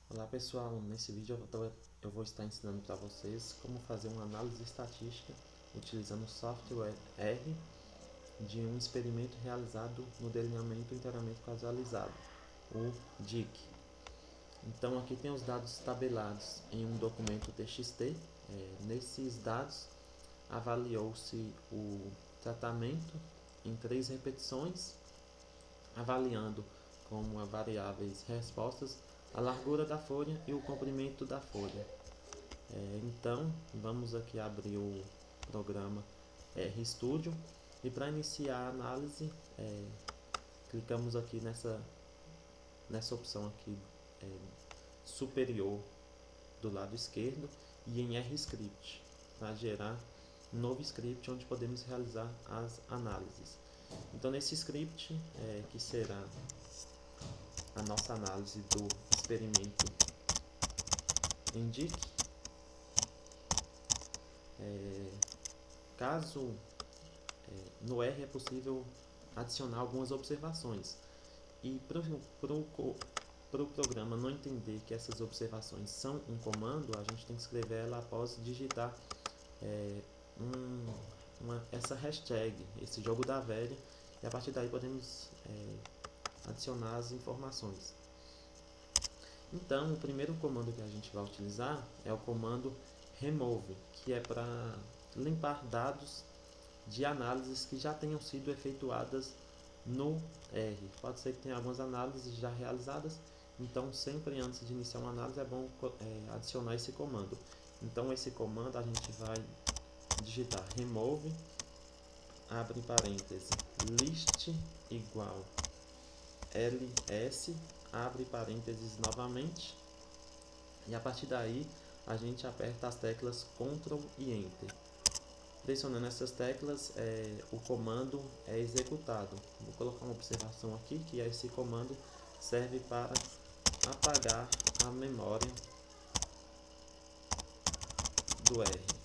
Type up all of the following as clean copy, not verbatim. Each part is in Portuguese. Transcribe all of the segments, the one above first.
Olá pessoal, nesse vídeo eu vou estar ensinando para vocês como fazer uma análise estatística utilizando o software R de um experimento realizado no delineamento inteiramente causalizado, o DIC. Então aqui tem os dados tabelados em um documento TXT. Nesses dados avaliou-se o tratamento em 3 repetições, avaliando como variáveis respostas a largura da folha e o comprimento da folha. Então, vamos aqui abrir o programa RStudio e para iniciar a análise, clicamos aqui nessa opção aqui superior do lado esquerdo e em RScript para gerar um novo script onde podemos realizar as análises. Então, nesse script, que será a nossa análise do experimento em DIC, caso no R é possível adicionar algumas observações e para o programa não entender que essas observações são um comando, a gente tem que escrever ela após digitar essa hashtag, esse jogo da velha, e a partir daí podemos adicionar as informações. Então, o primeiro comando que a gente vai utilizar é o comando remove, que é para limpar dados de análises que já tenham sido efetuadas no R. Pode ser que tenha algumas análises já realizadas, então sempre antes de iniciar uma análise é bom adicionar esse comando. Então esse comando a gente vai digitar remove, abre parêntese, list igual ls, abre parênteses novamente, e a partir daí a gente aperta as teclas Ctrl e Enter. Pressionando essas teclas, o comando é executado. Vou colocar uma observação aqui, que esse comando serve para apagar a memória do R.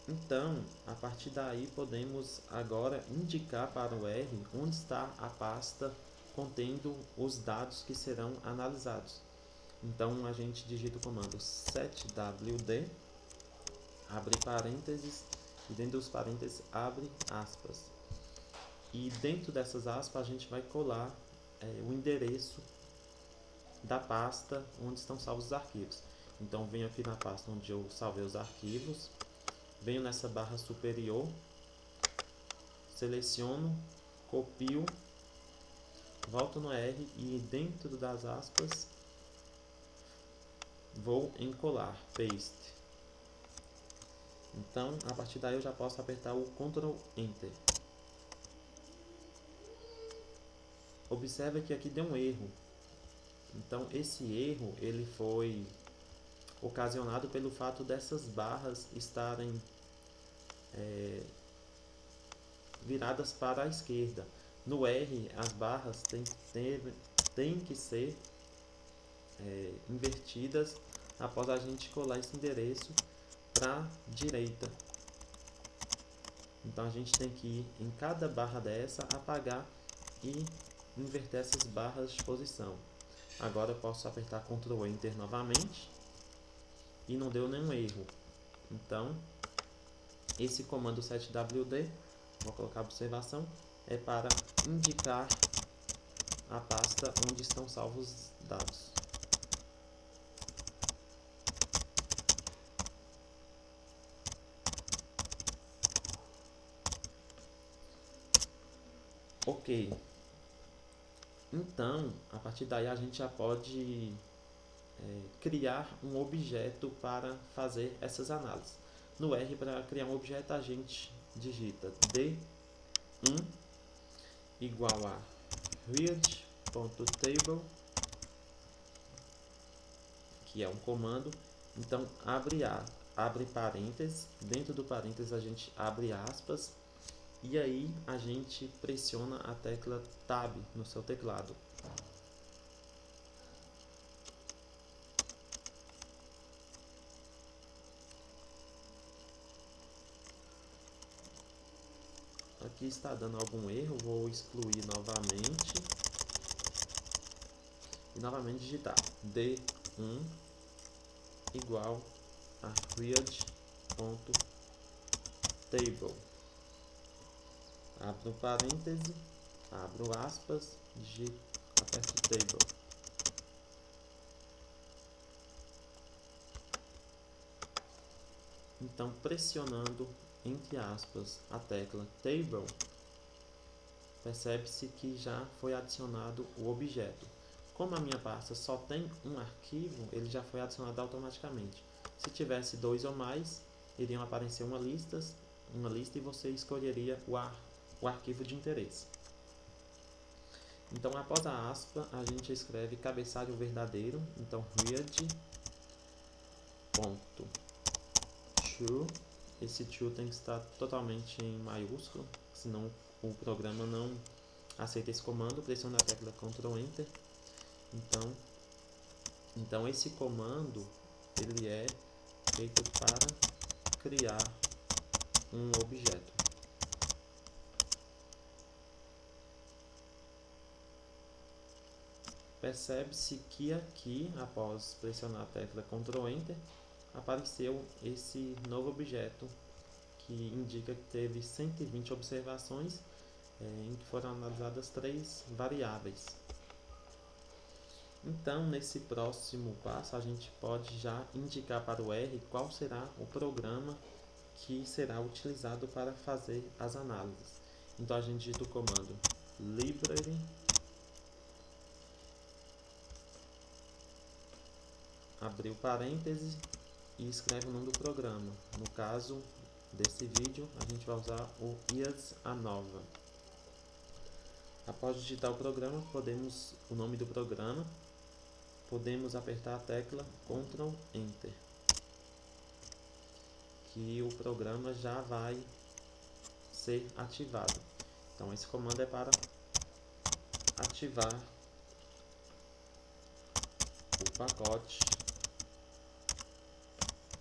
Então, a partir daí, podemos agora indicar para o R onde está a pasta contendo os dados que serão analisados. Então, a gente digita o comando setwd, abre parênteses, e dentro dos parênteses abre aspas. E dentro dessas aspas a gente vai colar o endereço da pasta onde estão salvos os arquivos. Então venho aqui na pasta onde eu salvei os arquivos, venho nessa barra superior, seleciono, copio, volto no R e dentro das aspas vou em colar, paste. Então a partir daí eu já posso apertar o Ctrl Enter. Observe que aqui deu um erro. Então esse erro ele foi ocasionado pelo fato dessas barras estarem viradas para a esquerda. No R as barras têm que ser invertidas após a gente colar esse endereço para a direita. Então a gente tem que ir em cada barra dessa, apagar e inverter essas barras de posição. Agora eu posso apertar Ctrl Enter novamente e não deu nenhum erro. Então esse comando setwd, vou colocar a observação, é para indicar a pasta onde estão salvos os dados. Ok, então a partir daí a gente já pode criar um objeto para fazer essas análises. No R, para criar um objeto, a gente digita d1 igual a read.table, que é um comando. Então abre parênteses, dentro do parênteses a gente abre aspas, e aí a gente pressiona a tecla Tab no seu teclado. Aqui está dando algum erro, vou excluir novamente. e novamente digitar D1 igual a read.table. Abro parêntese, abro aspas, digito, aperto table. Então, pressionando entre aspas a tecla table, percebe-se que já foi adicionado o objeto. Como a minha pasta só tem um arquivo, ele já foi adicionado automaticamente. Se tivesse 2 ou mais, iriam aparecer uma lista e você escolheria o arquivo de interesse. Então, após a aspa, a gente escreve cabeçalho verdadeiro. Então, read.to. Esse to tem que estar totalmente em maiúsculo, senão o programa não aceita esse comando. Pressione a tecla Ctrl Enter. Então esse comando ele é feito para criar um objeto. Percebe-se que aqui, após pressionar a tecla Ctrl Enter, apareceu esse novo objeto que indica que teve 120 observações em que foram analisadas 3 variáveis. Então, nesse próximo passo, a gente pode já indicar para o R qual será o programa que será utilizado para fazer as análises. Então, a gente digita o comando library abriu parênteses e escreve o nome do programa. No caso desse vídeo, a gente vai usar o IAS-A-Nova. Após digitar o nome do programa, podemos apertar a tecla Ctrl Enter, que o programa já vai ser ativado. Então esse comando é para ativar o pacote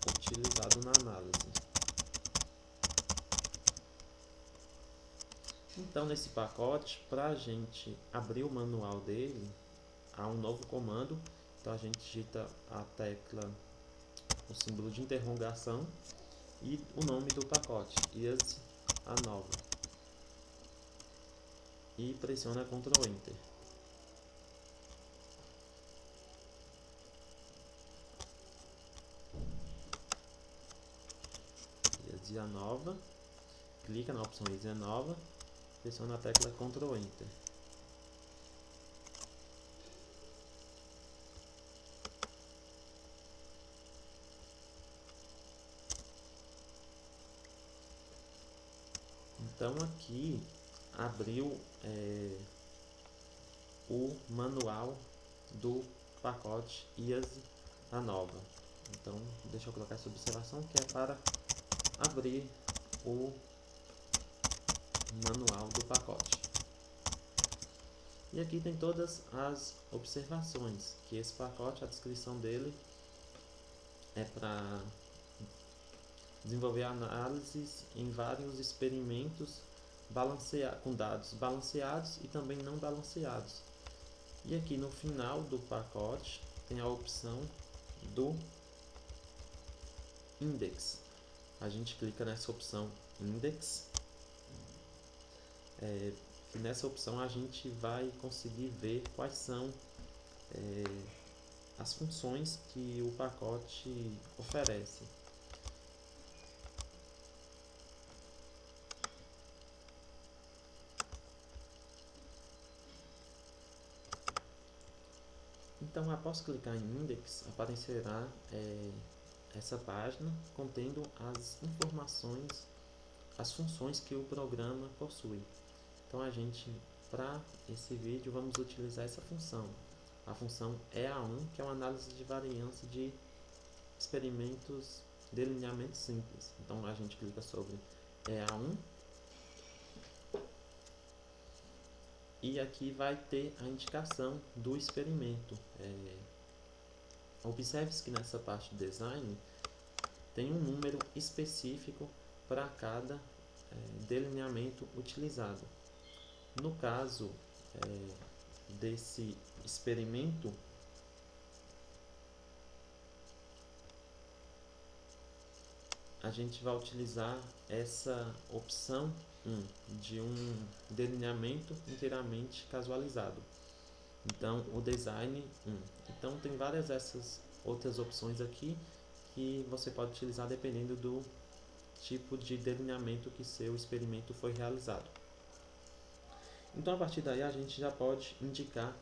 utilizado na análise. Então nesse pacote, para a gente abrir o manual dele, há um novo comando. Então a gente digita a tecla, o símbolo de interrogação e o nome do pacote, IAS-A-Nova, e pressiona Ctrl Enter. IAS-A-Nova, clica na opção IAS-A-Nova, pressiona a tecla Ctrl Enter. Então aqui abriu o manual do pacote IAS-A-Nova. Então deixa eu colocar essa observação que é para abrir o manual do pacote. E aqui tem todas as observações, que esse pacote, a descrição dele é para desenvolver análises em vários experimentos com dados balanceados e também não balanceados. E aqui no final do pacote tem a opção do index. A gente clica nessa opção index. E nessa opção a gente vai conseguir ver quais são as funções que o pacote oferece. Então, após clicar em index, aparecerá essa página contendo as informações, as funções que o programa possui. Então, para esse vídeo, vamos utilizar essa função. A função EA1, que é uma análise de variância de experimentos de delineamento simples. Então, a gente clica sobre EA1. E aqui vai ter a indicação do experimento. Observe-se que nessa parte de design tem um número específico para cada delineamento utilizado. No caso desse experimento, a gente vai utilizar essa opção 1 de um delineamento inteiramente casualizado. Então, o design 1. Então, tem várias dessas outras opções aqui que você pode utilizar dependendo do tipo de delineamento que seu experimento foi realizado. Então, a partir daí, a gente já pode indicar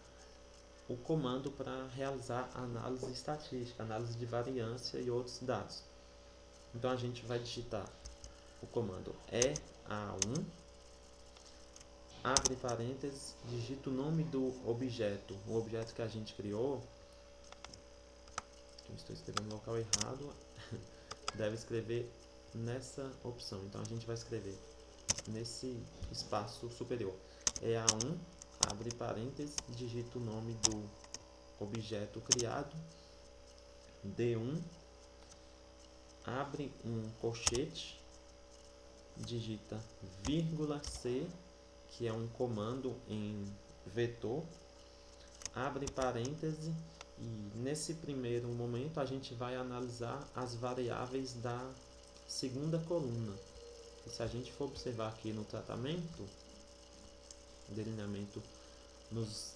o comando para realizar análise estatística, análise de variância e outros dados. Então, a gente vai digitar o comando EA1, abre parênteses, digita o nome do objeto, o objeto que a gente criou. Eu estou escrevendo no local errado, deve escrever nessa opção. Então, a gente vai escrever nesse espaço superior. EA1, abre parênteses, digita o nome do objeto criado, D1, abre um colchete, digita vírgula C, que é um comando em vetor, abre parêntese, e nesse primeiro momento a gente vai analisar as variáveis da segunda coluna. E se a gente for observar aqui no tratamento, delineamento, nos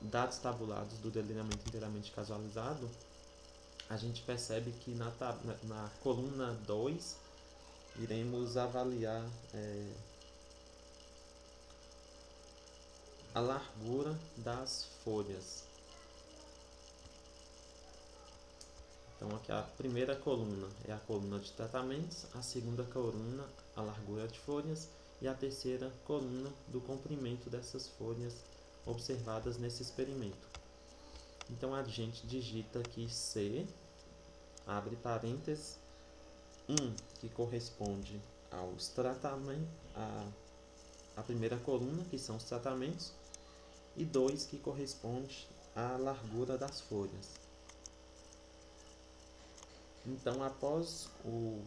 dados tabulados do delineamento inteiramente casualizado, a gente percebe que na coluna 2 iremos avaliar a largura das folhas. Então aqui a primeira coluna é a coluna de tratamentos, a segunda coluna a largura de folhas e a terceira coluna do comprimento dessas folhas observadas nesse experimento. Então a gente digita aqui C, abre parênteses, 1 que corresponde aos tratamentos, a primeira coluna, que são os tratamentos, e 2 que corresponde à largura das folhas. Então, após o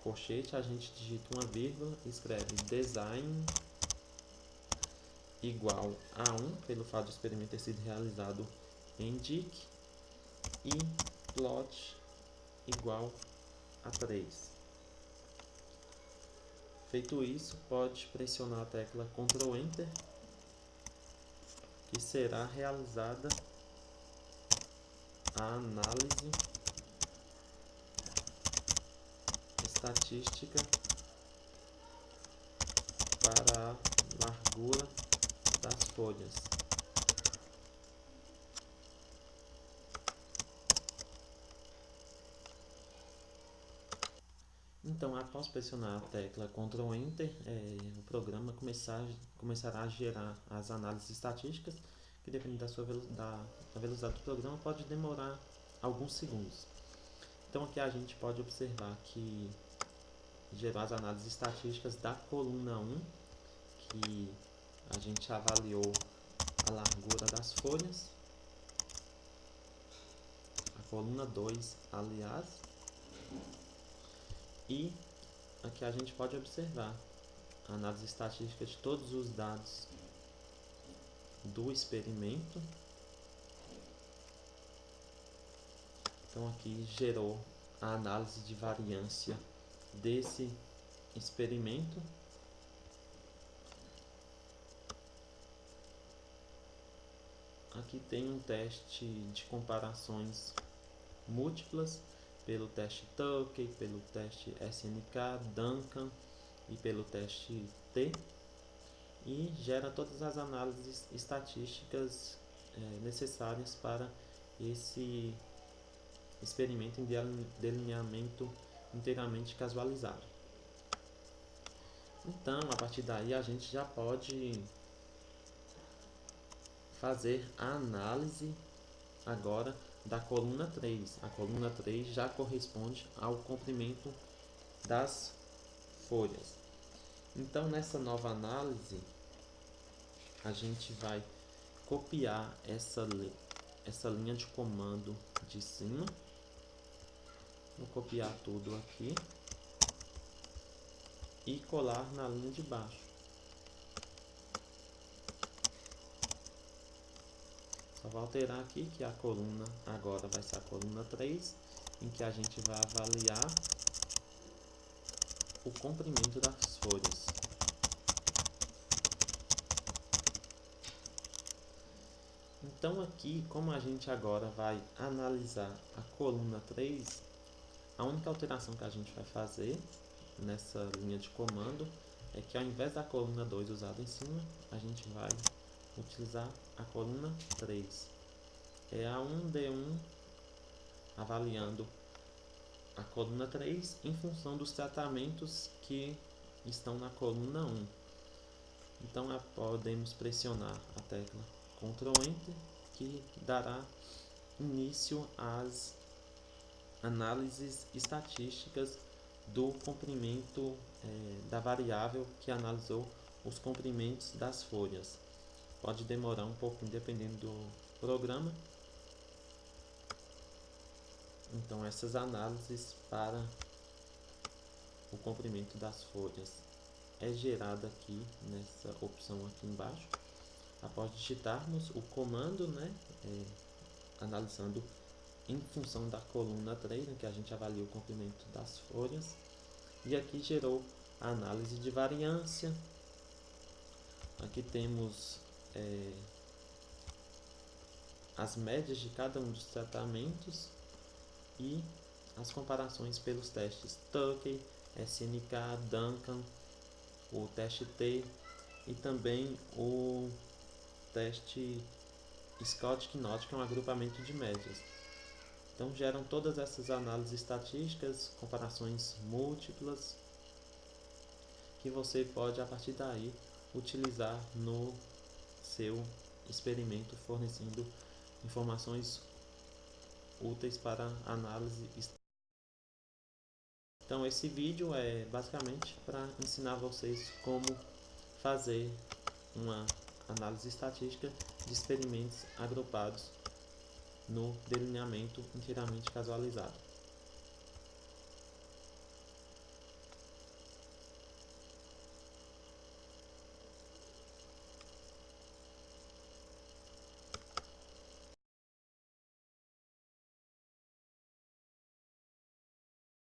colchete, a gente digita uma vírgula, escreve design igual a 1, pelo fato do experimento ter sido realizado em DIC, e plot igual a 3. Feito isso, pode pressionar a tecla Ctrl Enter, que será realizada a análise estatística para a largura das folhas. Então, após pressionar a tecla Ctrl Enter, o programa começará a gerar as análises estatísticas, que dependendo da velocidade do programa pode demorar alguns segundos. Então aqui a gente pode observar que gerou as análises estatísticas da coluna 1, que a gente avaliou a largura das folhas, a coluna 2, aliás, e aqui a gente pode observar a análise estatística de todos os dados do experimento. Então aqui gerou a análise de variância desse experimento. Aqui tem um teste de comparações múltiplas pelo teste Tukey, pelo teste SNK, Duncan e pelo teste T, e gera todas as análises estatísticas necessárias para esse experimento em delineamento inteiramente casualizado. Então, a partir daí, a gente já pode fazer a análise agora da coluna 3. A coluna 3 já corresponde ao comprimento das folhas. Então, nessa nova análise, a gente vai copiar essa linha de comando de cima. Vou copiar tudo aqui e colar na linha de baixo. vou alterar aqui que a coluna agora vai ser a coluna 3, em que a gente vai avaliar o comprimento das folhas. Então aqui, como a gente agora vai analisar a coluna 3, a única alteração que a gente vai fazer nessa linha de comando é que ao invés da coluna 2 usada em cima, a gente vai utilizar a coluna 3. É a 1D1 avaliando a coluna 3 em função dos tratamentos que estão na coluna 1. Então podemos pressionar a tecla Ctrl Enter, que dará início às análises estatísticas do comprimento da variável que analisou os comprimentos das folhas. Pode demorar um pouquinho dependendo do programa. Então essas análises para o comprimento das folhas é gerada aqui nessa opção aqui embaixo. Após digitarmos o comando, analisando em função da coluna 3, que a gente avalia o comprimento das folhas, e aqui gerou a análise de variância. Aqui temos as médias de cada um dos tratamentos e as comparações pelos testes Tukey, SNK, Duncan, o teste T e também o teste Scott-Knott, que é um agrupamento de médias. Então geram todas essas análises estatísticas, comparações múltiplas, que você pode a partir daí utilizar no seu experimento, fornecendo informações úteis para análise. Então esse vídeo é basicamente para ensinar vocês como fazer uma análise estatística de experimentos agrupados no delineamento inteiramente casualizado.